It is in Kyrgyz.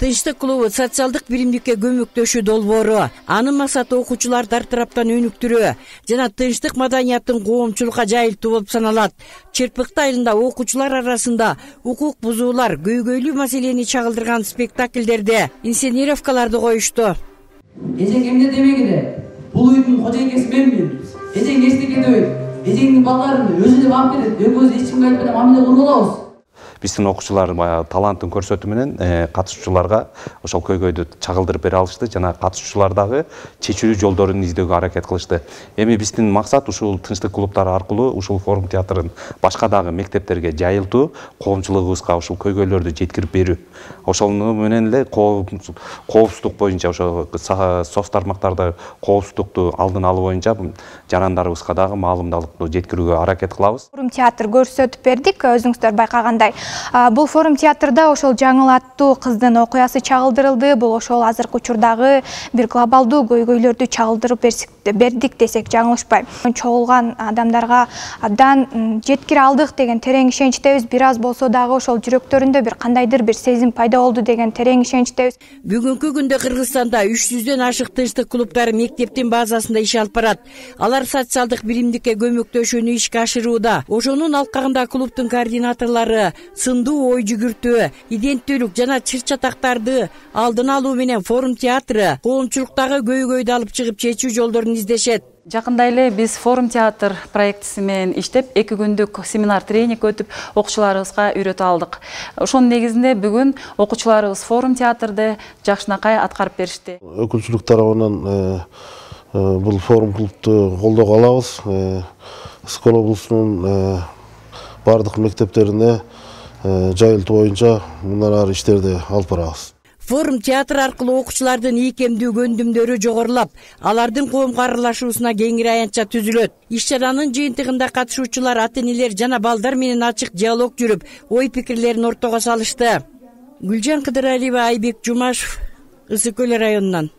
Тынчтык клубу социалдык биримдикке көмөктөшүү долбоору. Анын максаты окуучуларды ар тараптан өнүктүрүү жана тынчтык маданияттын коомчулукка жайылтуу болуп саналат. Черпыкты айылында окуучулар арасында укук бузуулар, көйгөйлүү маселени чагылдырган спектакльдерде инсценировкаларды коюшту. Эжең эмне демегиле? Бул үйдүн кожойкеси менмин. Эжең эчтеке дебейт. Эжеңдин балдарын өзү деп алып берет. Экөөбүз эч кимге айтпай мамиле кылып алабыз. Биздин окуучулар талантын көрсөтүү менен катышуучуларга ошол көйгөйдү чагылдырып бере алышты жана катышуучулар дагы чечүү жолдорун издөөгө аракет кылышты. Эми биздин максат ушул тынчтык клубтары аркылуу ушул форум театрын башка дагы мектептерге жайылтуу, коомчулугубузга ушул көйгөйлөрдү жеткирип берүү. Ошол менен эле коопсуздук боюнча ошо соц тармактарда коопсуздукту алдын алуу боюнча жарандарыбызга дагы маалымдалыкту жеткирүүгө аракет кылабыз. Форум театр көрсөтүп бердик, өзүңүздөр байкагандай. Бул форум театрда ошол жаңыл аттуу кыздын окуясы чагылдырылды. Бул ошол азыркы учурдагы бир глобалдуу көйгөйлөрдү чагылдырып бердик десек жаңылышпайм. Чогулган адамдарга абдан жеткире алдык деген терең ишеничтебиз. Бир аз болсо дагы ошол жүрөктөрүндө бир кандайдыр бир сезим пайда болду деген терең ишеничтебиз. Бүгүнкү күндө Кыргызстанда 300дөн ашык тынчтык клубтары мектептин базасында иш алып барат. Алар социалдык биримдикке көмөктөшүүнү ишке ашырууда. Ошонун алкагында клубтун координаторлору сындуу ой жүгүртүү, иденттүүлүк жана чыр-чатактарды алдын алуу менен форум театры коомчулуктагы көйгөйдү алып чыгып чечүү жолдорун издешет. Жакында эле биз форум театр проектиси менен иштеп 2 күндүк семинар тренинг өтүп окуучуларыбызга үйрөтүп алдык. Ошонун негизинде бүгүн окуучуларыбыз форум театрды жакшынакай аткарып беришти. Өкүлчүлүк тарабынан бул форум клубту колдоого алабыз. Скол облусунун бардык мектептерине жайылтуу боюнча мындан ары иштерди алып барабыз. Форум театр аркылуу окуучулардын ийкемдүү көндүмдөрү жогорулап, алардын коомго аралашуусуна кеңири аянтча түзүлөт. Иш-чаранын жыйынтыгында катышуучулар, ата-энелер жана балдар менен ачык диалог жүрүп, ой пикирлерин ортого салышты. Гүлжан Кыдыралиева, Айбек Жумашев, Ысык Көл районунан.